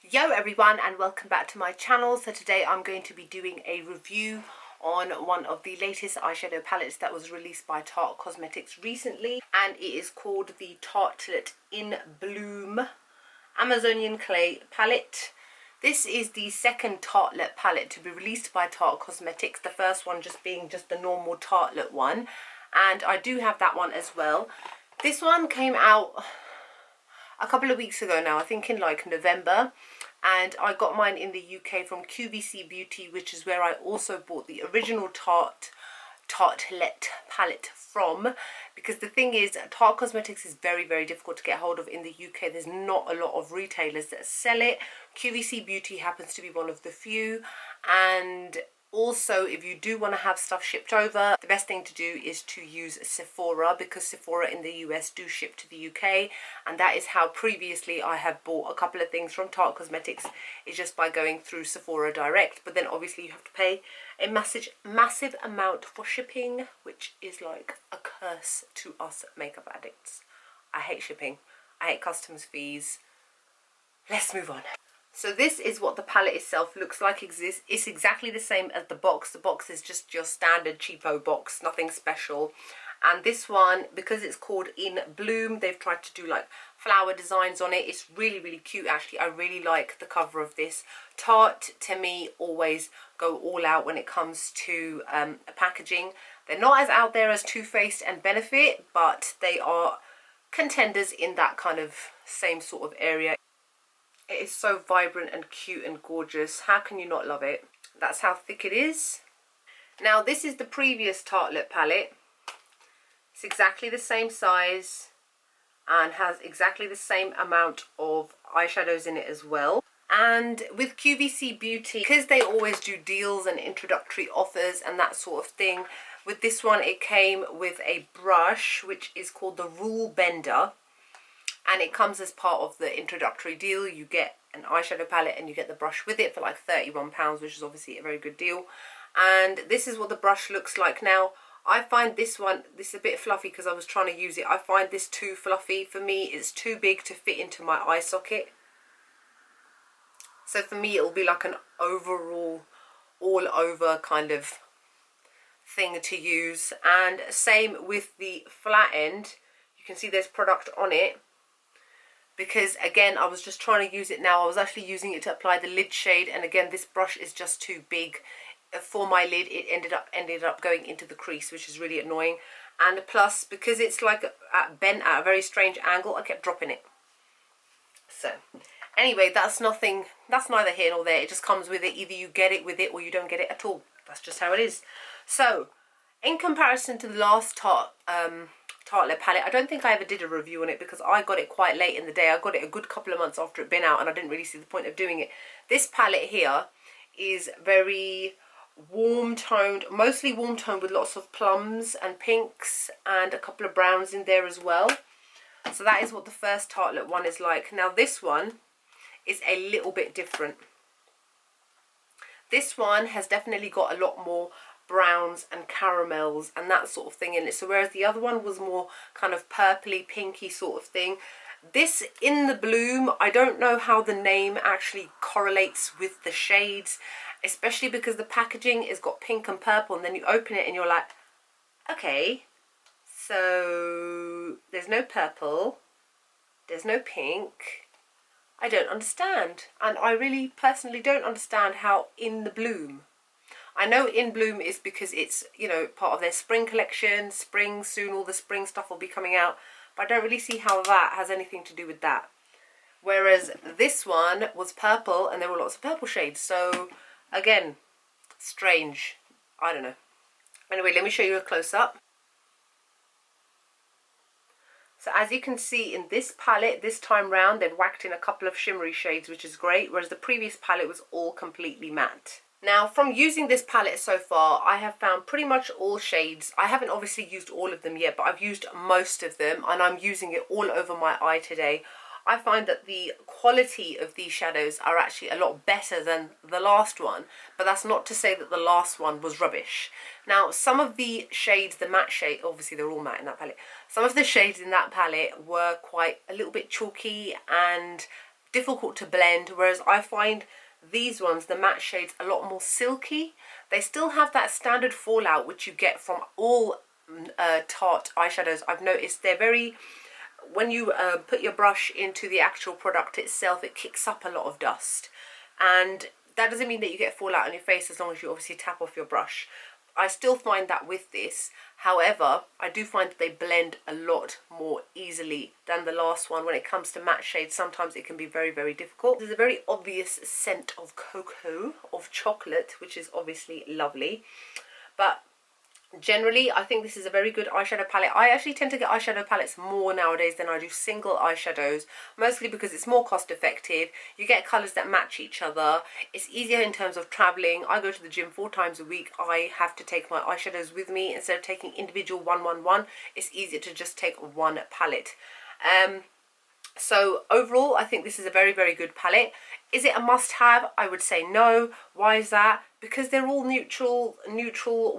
Yo everyone, and welcome back to my channel. So today I'm going to be doing a review on one of the latest eyeshadow palettes that was released by Tarte Cosmetics recently, and it is called the Tartlette in Bloom Amazonian Clay palette. This is the second Tartlette palette to be released by Tarte Cosmetics, the first one just being just the normal Tartlette one, and I do have that one as well. This one came out a couple of weeks ago now, I think in like November, and I got mine in the UK from QVC Beauty, which is where I also bought the original Tartlette palette from, because the thing is, Tarte Cosmetics is very difficult to get hold of in the UK. There's not a lot of retailers that sell it. QVC Beauty happens to be one of the few, and also, if you do want to have stuff shipped over, the best thing to do is to use Sephora, because Sephora in the US do ship to the UK, and that is how previously I have bought a couple of things from Tarte Cosmetics, is just by going through Sephora direct. But then obviously you have to pay a massive amount for shipping, which is like a curse to us makeup addicts. I hate shipping. I hate customs fees. Let's move on. So this is what the palette itself looks like. It's exactly the same as the box. The box is just your standard cheapo box, nothing special. And this one, because it's called In Bloom, they've tried to do like flower designs on it. It's really cute actually. I really like the cover of this. Tarte, to me, always go all out when it comes to packaging. They're not as out there as Too Faced and Benefit, but they are contenders in that kind of same sort of area. It is so vibrant and cute and gorgeous. How can you not love it? That's how thick it is. Now this is the previous Tartlette palette. It's exactly the same size and has exactly the same amount of eyeshadows in it as well. And with QVC Beauty, because they always do deals and introductory offers and that sort of thing, with this one it came with a brush which is called the Rule Bender. And it comes as part of the introductory deal. You get an eyeshadow palette and you get the brush with it for like £31, which is obviously a very good deal. And this is what the brush looks like. Now, I find this is a bit fluffy because I was trying to use it. I find this too fluffy. For me, it's too big to fit into my eye socket. So for me, it'll be like an overall, all over kind of thing to use. And same with the flat end. You can see there's product on it. Because again, I was just trying to use it now. I was actually using it to apply the lid shade, and again, this brush is just too big for my lid. It ended up going into the crease, which is really annoying. And plus, because it's like bent at a very strange angle, I kept dropping it. So anyway, that's neither here nor there. It just comes with it. Either you get it with it or you don't get it at all. That's just how it is. So in comparison to the last Tartlette palette, I don't think I ever did a review on it because I got it quite late in the day. I got it a good couple of months after it'd been out and I didn't really see the point of doing it. This palette here is very warm toned, mostly warm toned with lots of plums and pinks and a couple of browns in there as well. So that is what the first Tartlette one is like. Now this one is a little bit different. This one has definitely got a lot more browns and caramels and that sort of thing in it. So whereas the other one was more kind of purpley, pinky sort of thing, this In the Bloom, I don't know how the name actually correlates with the shades, especially because the packaging has got pink and purple, and then you open it and you're like, okay, so there's no purple, there's no pink. I don't understand. And I really personally don't understand how In the Bloom. I know In Bloom is because it's, you know, part of their spring collection. Spring, soon all the spring stuff will be coming out. But I don't really see how that has anything to do with that. Whereas this one was purple and there were lots of purple shades. So, again, strange. I don't know. Anyway, let me show you a close-up. So as you can see in this palette, this time round, they've whacked in a couple of shimmery shades, which is great. Whereas the previous palette was all completely matte. Now, from using this palette so far, I have found pretty much all shades. I haven't obviously used all of them yet, but I've used most of them, and I'm using it all over my eye today. I find that the quality of these shadows are actually a lot better than the last one, but that's not to say that the last one was rubbish. Now, some of the shades, the matte shade, obviously they're all matte in that palette, some of the shades in that palette were quite a little bit chalky and difficult to blend, whereas I find these ones, the matte shades, a lot more silky. They still have that standard fallout which you get from all Tarte eyeshadows. I've noticed they're very, when you put your brush into the actual product itself, it kicks up a lot of dust, and that doesn't mean that you get fallout on your face as long as you obviously tap off your brush. I still find that with this. However, I do find that they blend a lot more easily than the last one. When it comes to matte shades, sometimes it can be very, very difficult. There's a very obvious scent of cocoa, of chocolate, which is obviously lovely. But generally, I think this is a very good eyeshadow palette. I actually tend to get eyeshadow palettes more nowadays than I do single eyeshadows, mostly because it's more cost effective. You get colours that match each other. It's easier in terms of travelling. I go to the gym 4 times a week. I have to take my eyeshadows with me. Instead of taking individual one, it's easier to just take one palette. So overall, I think this is a very, very good palette. Is it a must-have? I would say no. Why is that? Because they're all neutral,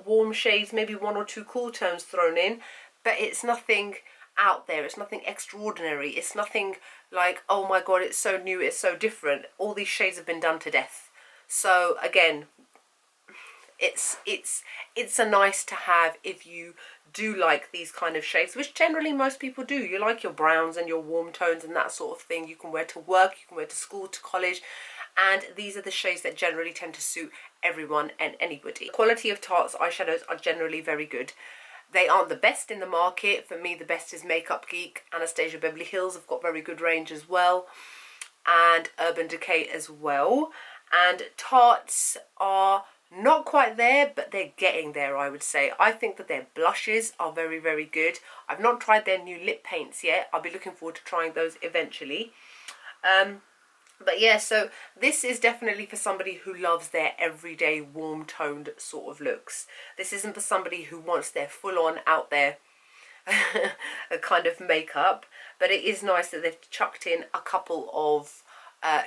warm shades, maybe 1 or 2 cool tones thrown in, but it's nothing out there. It's nothing extraordinary. It's nothing like, oh my god, it's so new, it's so different. All these shades have been done to death. So again, it's a nice to have if you do like these kind of shades, which generally most people do. You like your browns and your warm tones and that sort of thing. You can wear to work, you can wear to school, to college, and these are the shades that generally tend to suit everyone and anybody. The quality of Tarte's eyeshadows are generally very good. They aren't the best in the market. For me, the best is Makeup Geek. Anastasia Beverly Hills have got very good range as well, and Urban Decay as well. And Tarte's are not quite there, but they're getting there, I would say. I think that their blushes are very, very good. I've not tried their new lip paints yet. I'll be looking forward to trying those eventually. But yeah, so this is definitely for somebody who loves their everyday warm toned sort of looks. This isn't for somebody who wants their full on out there kind of makeup, but it is nice that they've chucked in a couple of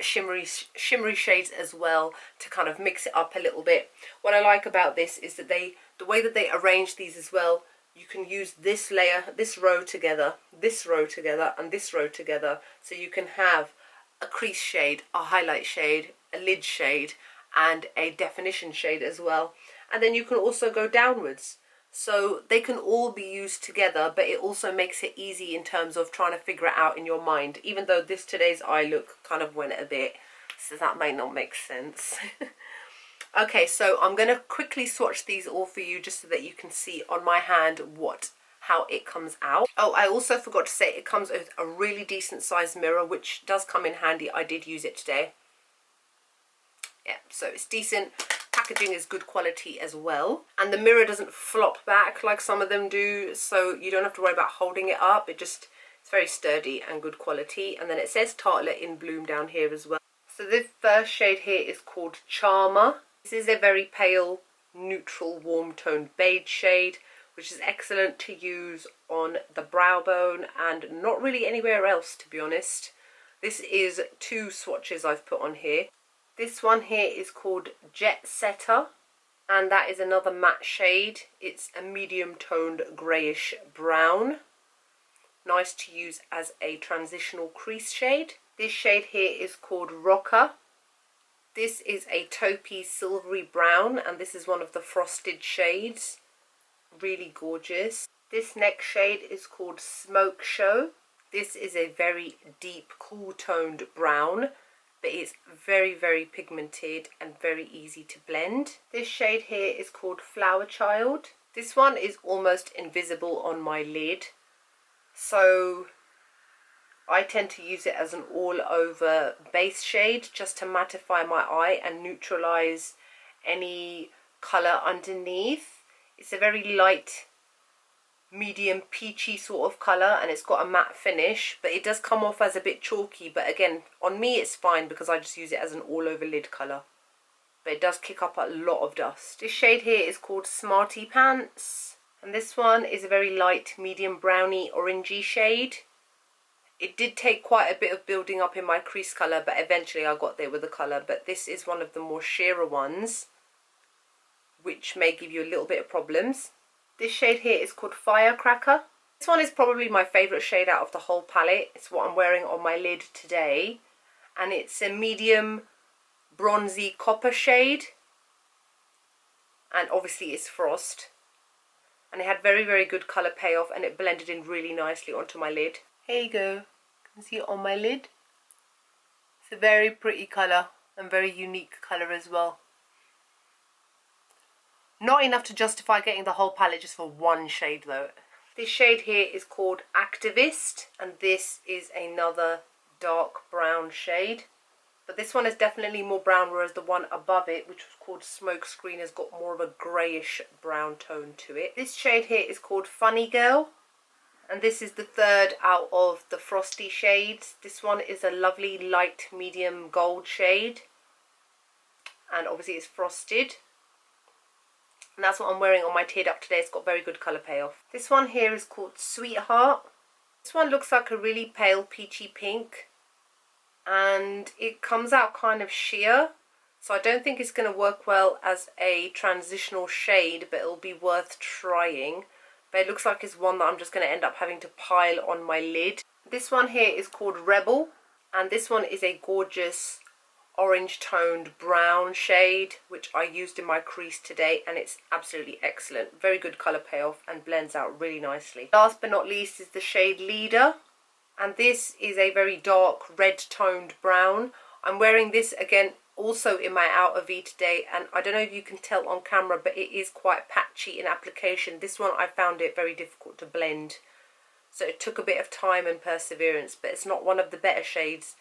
shimmery shades as well to kind of mix it up a little bit. What I like about this is that the way that they arrange these as well, you can use this layer, this row together, this row together, and this row together, so you can have a crease shade, a highlight shade, a lid shade, and a definition shade as well. And then you can also go downwards, so they can all be used together, but it also makes it easy in terms of trying to figure it out in your mind, even though today's eye look kind of went a bit, so that may not make sense. Okay, so I'm going to quickly swatch these all for you just so that you can see on my hand how it comes out. Oh, I also forgot to say it comes with a really decent sized mirror, which does come in handy. I did use it today. Yeah, so it's decent. Packaging is good quality as well. And the mirror doesn't flop back like some of them do, so you don't have to worry about holding it up. It's very sturdy and good quality. And then it says Tartlette in bloom down here as well. So this first shade here is called Charmer. This is a very pale, neutral, warm toned beige shade, which is excellent to use on the brow bone and not really anywhere else, to be honest. This is 2 swatches I've put on here. This one here is called Jet Setter, and that is another matte shade. It's a medium toned greyish brown. Nice to use as a transitional crease shade. This shade here is called Rocker. This is a taupey silvery brown, and this is one of the frosted shades. Really gorgeous. This next shade is called Smoke Show. This is a very deep, cool toned brown, but it's very, very pigmented and very easy to blend. This shade here is called Flower Child. This one is almost invisible on my lid, so I tend to use it as an all over base shade just to mattify my eye and neutralize any colour underneath. It's a very light, medium peachy sort of colour, and it's got a matte finish, but it does come off as a bit chalky. But again, on me it's fine because I just use it as an all over lid colour. But it does kick up a lot of dust. This shade here is called Smarty Pants, and this one is a very light, medium browny orangey shade. It did take quite a bit of building up in my crease colour, but eventually I got there with the colour. But this is one of the more sheerer ones, which may give you a little bit of problems. This shade here is called Firecracker. This one is probably my favourite shade out of the whole palette. It's what I'm wearing on my lid today. and it's a medium bronzy copper shade, and obviously it's Frost, and it had very, very good colour payoff, and it blended in really nicely onto my lid. Here you go, you can see it on my lid. It's a very pretty colour and very unique colour as well. Not enough to justify getting the whole palette just for one shade though. This shade here is called Activist, and this is another dark brown shade. But this one is definitely more brown, whereas the one above it, which was called Smoke Screen, has got more of a greyish brown tone to it. This shade here is called Funny Girl, and this is the third out of the frosty shades. This one is a lovely light medium gold shade, and obviously it's frosted. And that's what I'm wearing on my teared up today. It's got very good colour payoff. This one here is called Sweetheart. This one looks like a really pale peachy pink, and it comes out kind of sheer, so I don't think it's going to work well as a transitional shade, but it'll be worth trying. But it looks like it's one that I'm just going to end up having to pile on my lid. This one here is called Rebel, and this one is a gorgeous orange toned brown shade, which I used in my crease today, and it's absolutely excellent. Very good colour payoff and blends out really nicely. Last but not least is the shade Leader, and this is a very dark red toned brown. I'm wearing this again also in my outer V today, and I don't know if you can tell on camera, but it is quite patchy in application. This one I found it very difficult to blend, so it took a bit of time and perseverance, but it's not one of the better shades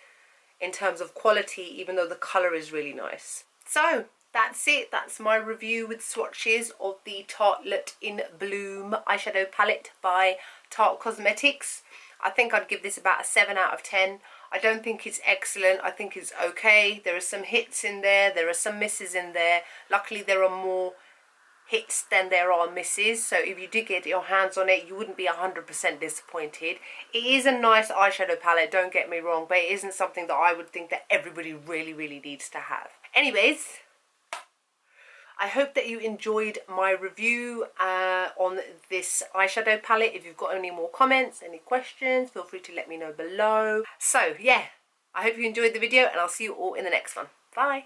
in terms of quality, even though the colour is really nice. So that's it. That's my review with swatches of the Tartlette in Bloom eyeshadow palette by Tarte Cosmetics. I think I'd give this about a 7 out of 10. I don't think it's excellent. I think it's okay. There are some hits in there. There are some misses in there. Luckily, there are more hits than there are misses, so if you did get your hands on it, you wouldn't be 100% disappointed. It is a nice eyeshadow palette, don't get me wrong, but it isn't something that I would think that everybody really needs to have. Anyways, I hope that you enjoyed my review on this eyeshadow palette. If you've got any more comments, any questions, feel free to let me know below. So yeah, I hope you enjoyed the video, and I'll see you all in the next one. Bye.